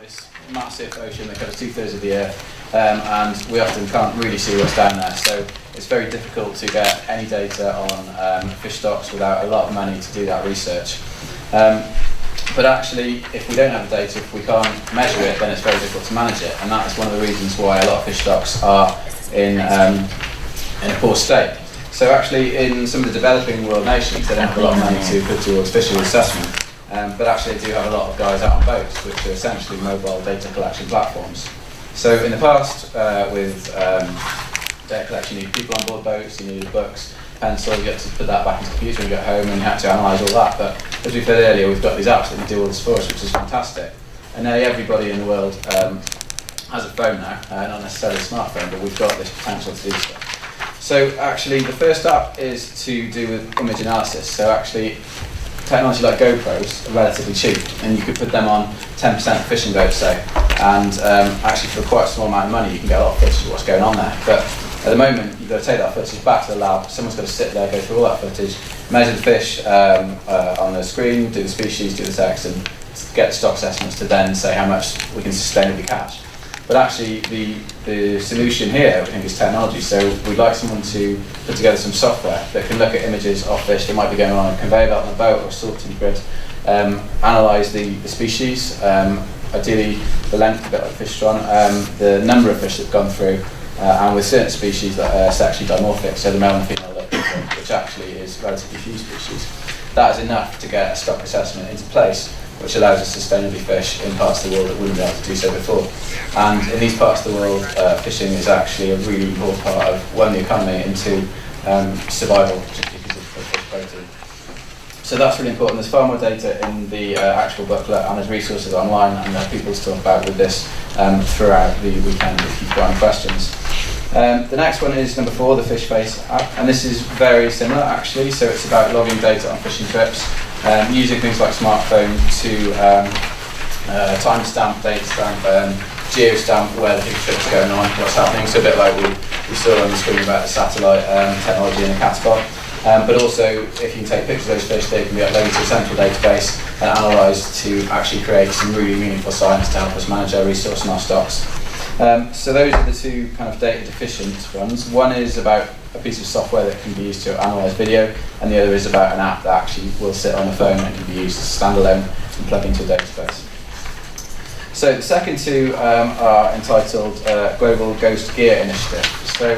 this massive ocean that covers 2/3 of the Earth, and we often can't really see what's down there. So it's very difficult to get any data on fish stocks without a lot of money to do that research. But actually, if we don't have the data, if we can't measure it, then it's very difficult to manage it, and that is one of the reasons why a lot of fish stocks are in a poor state. So actually, in some of the developing world nations, they don't have a lot of money to put towards fishery assessment, but actually they do have a lot of guys out on boats, which are essentially mobile data collection platforms. So in the past, with data collection, you need people on board boats, you needed books, pencil, you get to put that back into the computer and get home, and you had to analyse all that. But as we said earlier, we've got these apps that can do all this for us, which is fantastic. And nearly everybody in the world has a phone now, not necessarily a smartphone, but we've got this potential to do stuff. So actually, the first app is to do with image analysis. So actually, technology like GoPros are relatively cheap, and you could put them on 10% of fishing boats, say, and actually for quite a small amount of money, you can get a lot of footage of what's going on there. But at the moment, you've got to take that footage back to the lab. Someone's got to sit there, go through all that footage, measure the fish on the screen, do the species, do the text, and get the stock assessments to then say how much we can sustainably catch. But actually, the solution here, I think, is technology. So we'd like someone to put together some software that can look at images of fish that might be going on a conveyor belt on a boat or a sorting grid, analyse the species, ideally the length of it, like fish on, the number of fish that have gone through, and with certain species that are sexually dimorphic, so the male and female look different, which actually is relatively few species. That is enough to get a stock assessment into place, which allows us to sustainably fish in parts of the world that wouldn't be able to do so before. And in these parts of the world, fishing is actually a really important part of, one, the economy, and two, survival, just because of fish protein. So that's really important. There's far more data in the actual booklet, and there's resources online, and there are people to talk about with this throughout the weekend if you've got any questions. The next one is number 4, the Fish Face app, and this is very similar actually. So it's about logging data on fishing trips, using things like smartphone to timestamp, date stamp, geostamp where the big trip's going on, what's happening. So a bit like we saw on the screen about the satellite technology in the catspot. But also, if you can take pictures of those fish, they can be uploaded to a central database and analysed to actually create some really meaningful science to help us manage our resource and our stocks. So those are the two kind of data deficient ones. One is about a piece of software that can be used to analyse video, and the other is about an app that actually will sit on a phone and can be used as standalone and plug into a database. So the second two are entitled Global Ghost Gear Initiative. So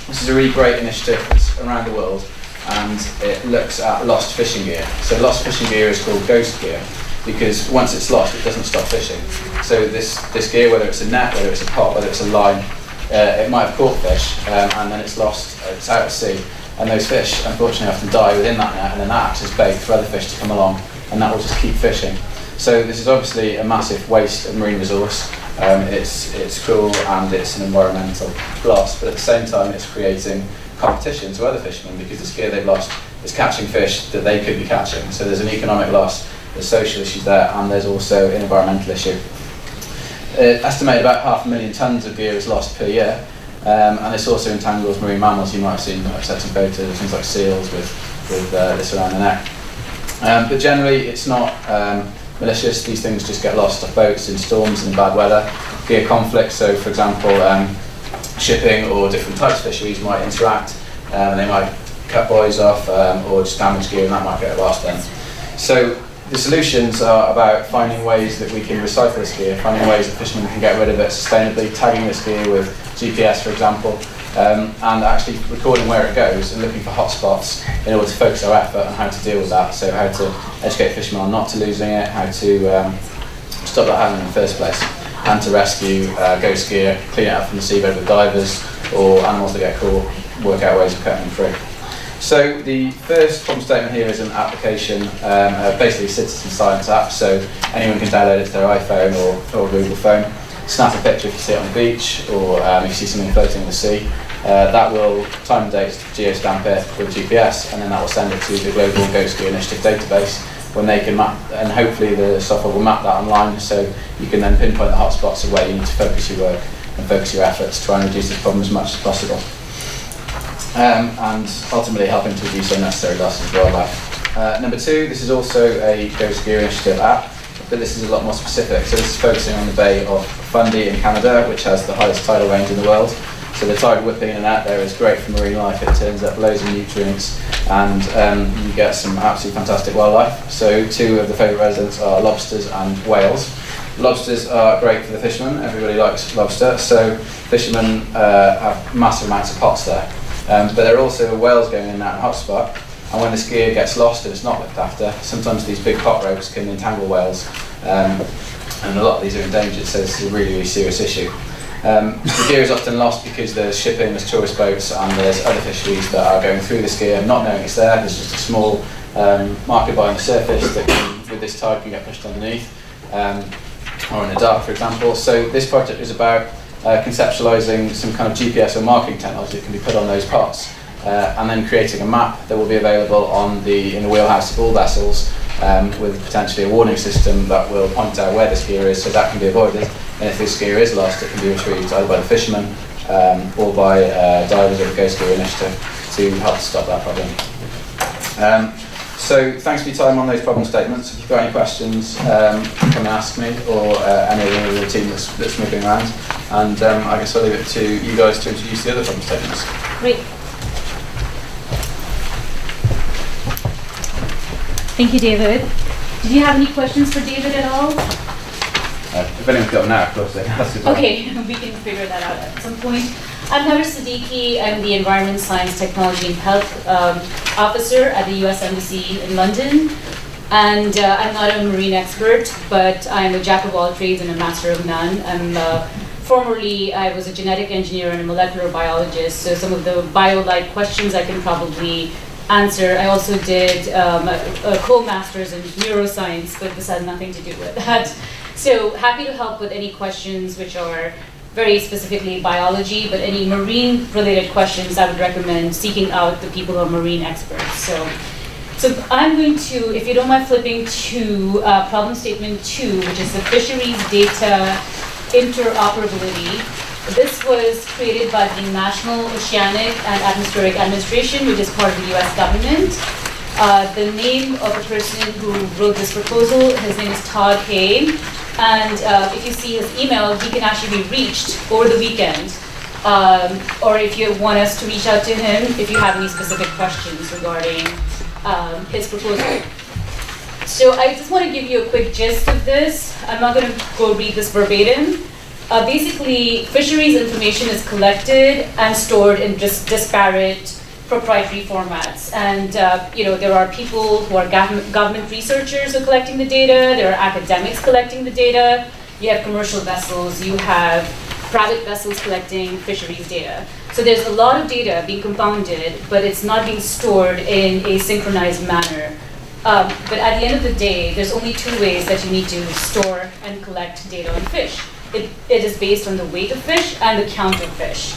this is a really great initiative that's around the world, and it looks at lost fishing gear. So lost fishing gear is called ghost gear, because once it's lost, it doesn't stop fishing. So this gear, whether it's a net, whether it's a pot, whether it's a line, it might have caught fish, and then it's lost, it's out at sea, and those fish unfortunately often die within that net, and then that acts as bait for other fish to come along, and that will just keep fishing. So this is obviously a massive waste of marine resource. It's cruel and it's an environmental loss, but at the same time it's creating competition to other fishermen, because the gear they've lost is catching fish that they could be catching. So there's an economic loss, there's social issues there, and there's also an environmental issue. Estimated about 500,000 tonnes of gear is lost per year, and this also entangles marine mammals. You might have seen upsetting photos of things like seals with this around the neck. But generally it's not malicious. These things just get lost off boats in storms and in bad weather. Gear conflicts, so for example shipping or different types of fisheries might interact, and they might cut buoys off or just damage gear, and that might get lost then. So the solutions are about finding ways that we can recycle this gear, finding ways that fishermen can get rid of it sustainably, tagging this gear with GPS, for example, and actually recording where it goes and looking for hotspots in order to focus our effort on how to deal with that. So how to educate fishermen on not to losing it, how to stop that happening in the first place, and to rescue ghost gear, clean it up from the seabed with divers or animals that get caught, work out ways of cutting them free. So the first problem statement here is an application, basically a citizen science app, so anyone can download it to their iPhone or Google phone, snap a picture if you see it on the beach, or if you see something floating in the sea. That will time and date, geostamp it with GPS, and then that will send it to the Global Ghost Gear Initiative database, when they can map, and hopefully the software will map that online, so you can then pinpoint the hotspots of where you need to focus your work and focus your efforts to try and reduce this problem as much as possible. And ultimately helping to reduce unnecessary loss as well. Number 2, this is also a Ghost Gear Initiative app. but this is a lot more specific. So this is focusing on the Bay of Fundy in Canada, which has the highest tidal range in the world. So the tide whipping in and out there is great for marine life. It turns up loads of nutrients, and you get some absolutely fantastic wildlife. So two of the favourite residents are lobsters and whales. Lobsters are great for the fishermen. Everybody likes lobster, so fishermen have massive amounts of pots there. But there are also whales going in and out in hotspot, and when the skier gets lost and it's not looked after, sometimes these big pot ropes can entangle whales, and a lot of these are endangered, so this is a really, really serious issue. The gear is often lost because there's shipping, there's tourist boats, and there's other fisheries that are going through this gear, not knowing it's there. There's just a small marker by on the surface that with this tide can get pushed underneath, or in the dark, for example. So this project is about conceptualising some kind of GPS or marking technology that can be put on those pots, and then creating a map that will be available in the wheelhouse of all vessels, with potentially a warning system that will point out where the skier is, so that can be avoided. And if the skier is lost, it can be retrieved either by the fishermen or by divers or the Go Skier Initiative to help stop that problem. So thanks for your time on those problem statements. If you've got any questions, come and ask me or any of the team that's moving around. And I guess I'll leave it to you guys to introduce the other problem statements. Great. Thank you, David. Did you have any questions for David at all? If anyone's got them now, of course they can ask as well. Okay, we can figure that out at some point. I'm Mahvash Siddiqui. I'm the Environment, Science, Technology and Health Officer at the US Embassy in London. And I'm not a marine expert, but I'm a jack of all trades and a master of none. Formerly, I was a genetic engineer and a molecular biologist, so some of the bio-like questions I can probably answer. I also did a co-master's in neuroscience, but this has nothing to do with that. So happy to help with any questions which are very specifically biology, but any marine related questions I would recommend seeking out the people who are marine experts. So I'm going to, if you don't mind flipping to problem statement 2, which is the fisheries data interoperability. This was created by the National Oceanic and Atmospheric Administration, which is part of the US government. The name of the person who wrote this proposal, his name is Todd Hay. And if you see his email, he can actually be reached over the weekend. Or if you want us to reach out to him, if you have any specific questions regarding his proposal. So I just want to give you a quick gist of this. I'm not going to go read this verbatim. Basically, fisheries information is collected and stored in just disparate proprietary formats. And there are people who are government researchers who are collecting the data, there are academics collecting the data, you have commercial vessels, you have private vessels collecting fisheries data. So there's a lot of data being compounded, but it's not being stored in a synchronized manner. But at the end of the day, there's only 2 ways that you need to store and collect data on fish. It is based on the weight of fish and the count of fish.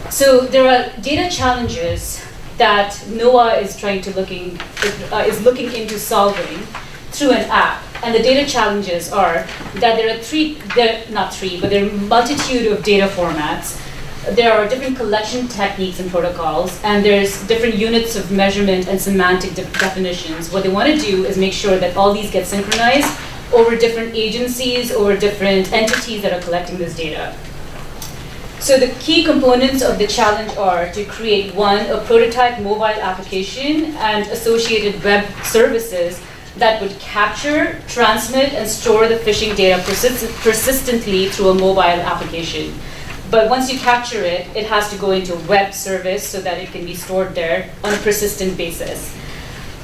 So there are data challenges that NOAA is looking into solving through an app. And the data challenges are that there are a multitude of data formats. There are different collection techniques and protocols, and there's different units of measurement and semantic definitions. What they want to do is make sure that all these get synchronized over different agencies or different entities that are collecting this data. So the key components of the challenge are to create a prototype mobile application and associated web services that would capture, transmit, and store the fishing data persistently through a mobile application. But once you capture it, it has to go into a web service so that it can be stored there on a persistent basis.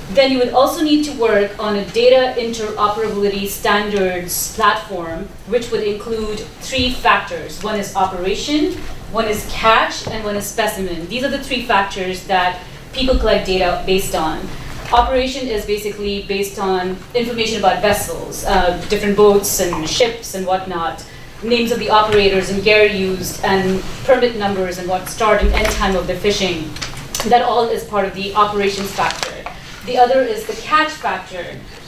Then you would also need to work on a data interoperability standards platform, which would include 3 factors. One is operation, one is catch, and one is specimen. These are the 3 factors that people collect data based on. Operation is basically based on information about vessels, different boats and ships and whatnot, names of the operators and gear used, and permit numbers and what start and end time of the fishing. That all is part of the operations factor. The other is the catch factor.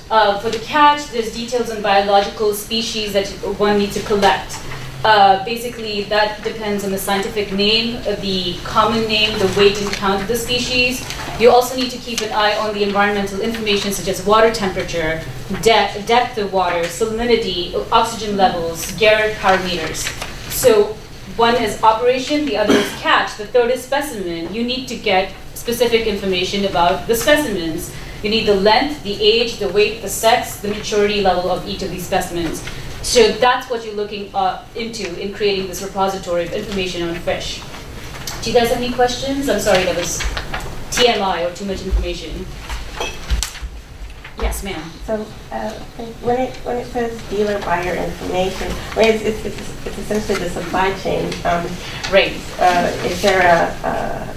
For the catch, there's details on biological species that one needs to collect. Basically, that depends on the scientific name, the common name, the weight and count of the species. You also need to keep an eye on the environmental information such as water temperature, depth of water, salinity, oxygen levels, Garrett parameters. So one is operation, the other is catch, the third is specimen. You need to get specific information about the specimens. You need the length, the age, the weight, the sex, the maturity level of each of these specimens. So that's what you're looking into in creating this repository of information on fish. Do you guys have any questions? I'm sorry, that was TMI or too much information. Yes, ma'am. So when it says dealer buyer information, it's essentially the supply chain. Right. Is there a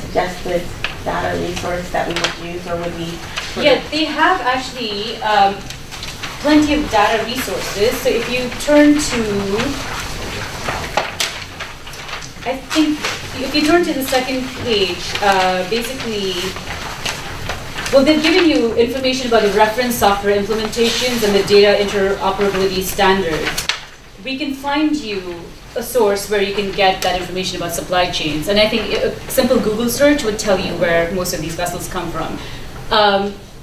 suggested data resource that we would use, or would we? Yeah, they have actually plenty of data resources. So if you turn to, I think, if you turn to the second page, basically, well, they've given you information about the reference software implementations and the data interoperability standards. We can find you a source where you can get that information about supply chains. And I think a simple Google search would tell you where most of these vessels come from.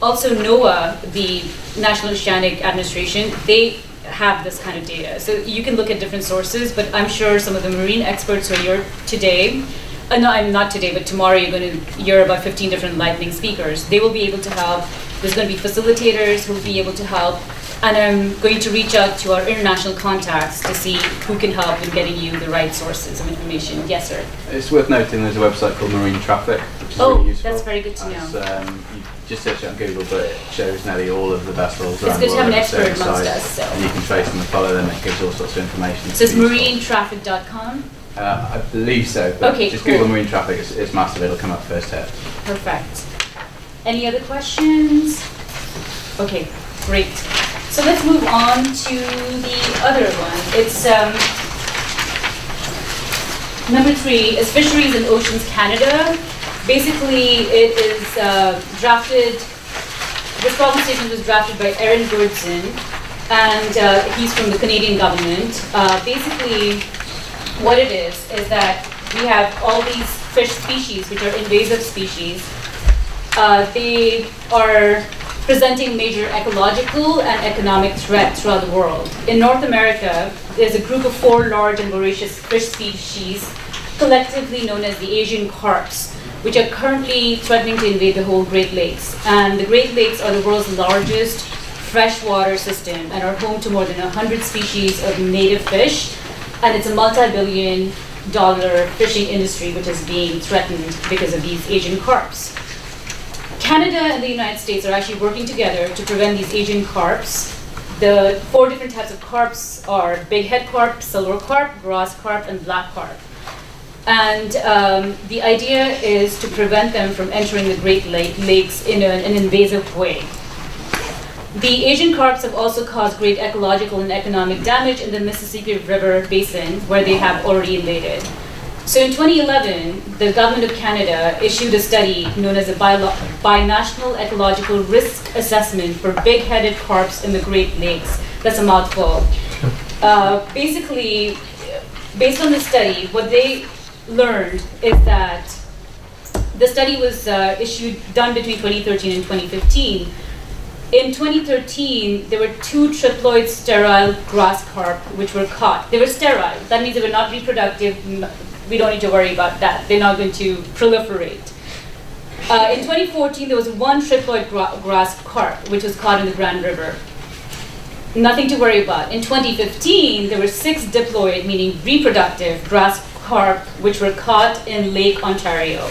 Also, NOAA, the National Oceanic Administration, they have this kind of data. So you can look at different sources, but I'm sure some of the marine experts who are here today, no, I'm not today, but tomorrow you're going to hear about 15 different lightning speakers. They will be able to help. There's going to be facilitators who will be able to help. And I'm going to reach out to our international contacts to see who can help in getting you the right sources of information. Yes, sir. It's worth noting there's a website called Marine Traffic, which is Oh, really useful. that's very good to know. You just search it on Google, but it shows nearly all of the vessels It's around good the to have world an at the expert same amongst size, us, so. and you can trace them and follow them. It gives all sorts of information. So it's useful. marinetraffic.com? I believe so, but Okay, just cool. Google Marine Traffic, it's massive, it'll come up first hit. Perfect. Any other questions? Okay, great. So let's move on to the other one. It's number 3 is Fisheries and Oceans Canada. Basically, it is drafted, this problem statement was drafted by Aaron Goodson, and he's from the Canadian government. Basically, what it is that we have all these fish species, which are invasive species. They are presenting major ecological and economic threats throughout the world. In North America, there's a group of 4 large and voracious fish species, collectively known as the Asian carps, which are currently threatening to invade the whole Great Lakes. And the Great Lakes are the world's largest freshwater system and are home to more than 100 species of native fish. And it's a multi-billion-dollar fishing industry which is being threatened because of these Asian carps. Canada and the United States are actually working together to prevent these Asian carps. The 4 different types of carps are bighead carp, silver carp, grass carp, and black carp. And the idea is to prevent them from entering the Great Lakes in an invasive way. The Asian carps have also caused great ecological and economic damage in the Mississippi River Basin, where they have already invaded. So in 2011, the Government of Canada issued a study known as a Binational Ecological Risk Assessment for Big-Headed Carps in the Great Lakes. That's a mouthful. Basically, based on the study, what they learned is that the study was done between 2013 and 2015. In 2013, there were 2 triploid sterile grass carp which were caught. They were sterile. That means they were not reproductive. We don't need to worry about that. They're not going to proliferate. In 2014, there was 1 triploid grass carp which was caught in the Grand River. Nothing to worry about. In 2015, there were 6 diploid, meaning reproductive, grass carp which were caught in Lake Ontario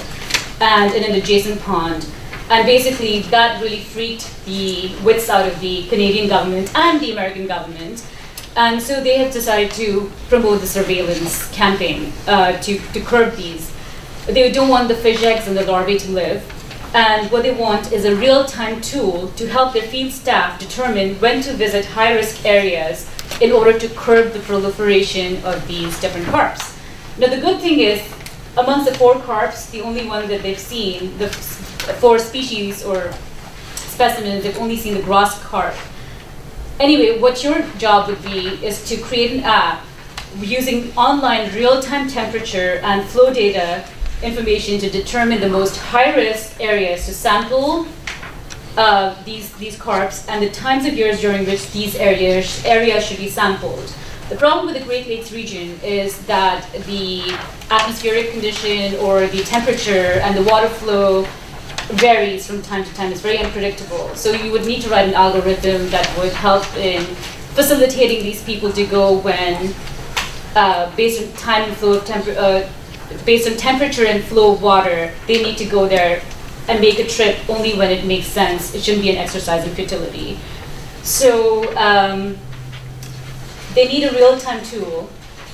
and in an adjacent pond. And basically, that really freaked the wits out of the Canadian government and the American government. And so they have decided to promote the surveillance campaign to curb these. They don't want the fish eggs and the larvae to live. And what they want is a real-time tool to help their field staff determine when to visit high-risk areas in order to curb the proliferation of these different carps. Now, the good thing is, amongst the 4 carps, the only one that they've seen, the 4 species or specimens, they've only seen the grass carp. Anyway, what your job would be is to create an app using online real-time temperature and flow data information to determine the most high-risk areas to sample these carps and the times of years during which these areas should be sampled. The problem with the Great Lakes region is that the atmospheric condition or the temperature and the water flow varies from time to time. It's very unpredictable. So you would need to write an algorithm that would help in facilitating these people to go when, based on time and flow of based on temperature and flow of water, they need to go there and make a trip only when it makes sense. It shouldn't be an exercise in futility. So they need a real-time tool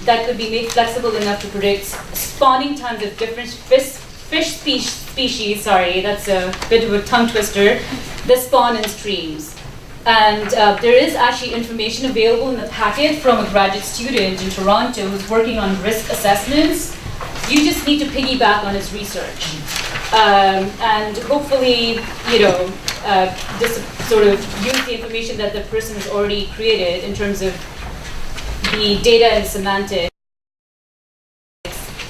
that could be made flexible enough to predict spawning times of different fish species, sorry, that's a bit of a tongue twister, that spawn in streams. And there is actually information available in the packet from a graduate student in Toronto who's working on risk assessments. You just need to piggyback on his research. And hopefully, just sort of use the information that the person has already created in terms of the data and semantics,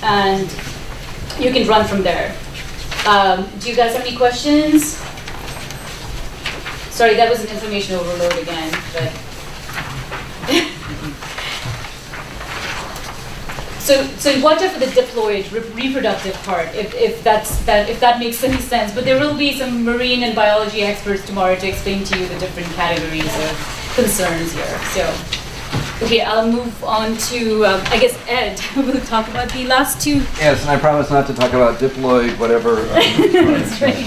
and you can run from there. Do you guys have any questions? Sorry, that was an information overload again, but. So watch out for the diploid reproductive part, if that makes any sense. But there will be some marine and biology experts tomorrow to explain to you the different categories of concerns here. So, okay, I'll move on to I guess Ed will talk about the last two. Yes, and I promise not to talk about diploid, whatever. That's right.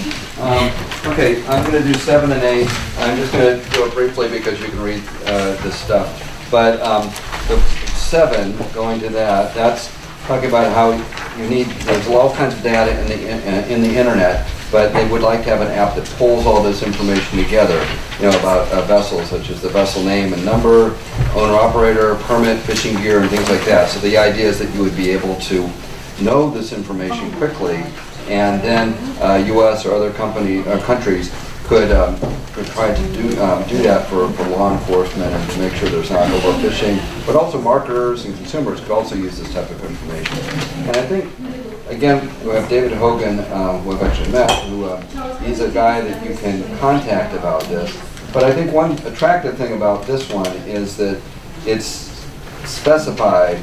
Okay, I'm going to do 7 and 8. I'm just going to do it briefly because you can read this stuff. But the 7, going to that, that's talking about how you need, there's all kinds of data in the internet, but they would like to have an app that pulls all this information together, about vessels, such as the vessel name and number, owner operator, permit, fishing gear, and things like that. So the idea is that you would be able to know this information quickly, and then U.S. or other countries could try to do that for law enforcement and to make sure there's not overfishing, but also marketers and consumers could also use this type of information. And I think, again, we have David Hogan, who I've actually met, who he's a guy that you can contact about this. But I think one attractive thing about this one is that it's specified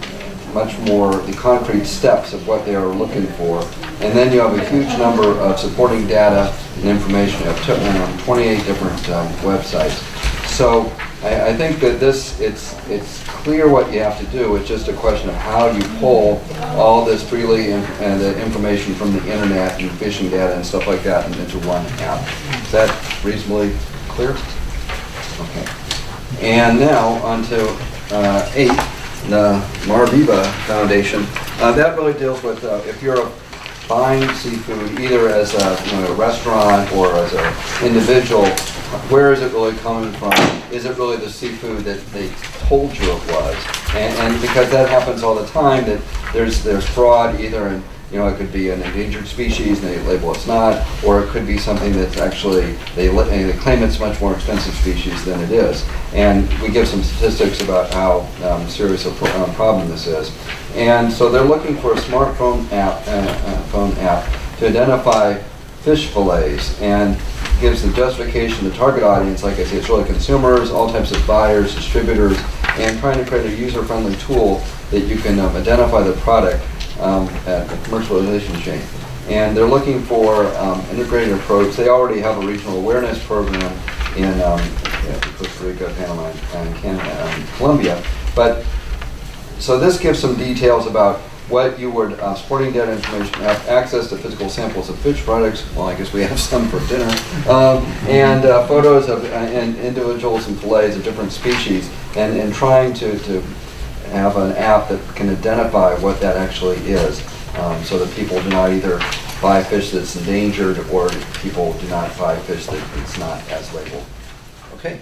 much more the concrete steps of what they are looking for. And then you have a huge number of supporting data and information. You have 28 different websites. So I think that it's clear what you have to do. It's just a question of how you pull all this freely and the information from the internet and fishing data and stuff like that into one app. Is that reasonably clear? Okay. And now on to 8. The Marviva Foundation. That really deals with if you're buying seafood either as a restaurant or as an individual, where is it really coming from? Is it really the seafood that they told you it was? And because that happens all the time, that there's fraud either in, it could be an endangered species and they label it's not, or it could be something that's actually, they claim it's a much more expensive species than it is. And we give some statistics about how serious a problem this is. And so they're looking for a smartphone app, to identify fish fillets and gives the justification, the target audience, like I say, it's really consumers, all types of buyers, distributors, and trying to create a user-friendly tool that you can identify the product at the commercialization chain. And they're looking for integrated approach. They already have a regional awareness program in Costa Rica, Panama, and Canada, and Colombia. But so this gives some details about what you would, supporting data information, have access to physical samples of fish products. Well, I guess we have some for dinner. And photos of individuals and fillets of different species, and trying to have an app that can identify what that actually is, so that people do not either buy fish that's endangered or people do not buy fish that it's not as labeled. Okay.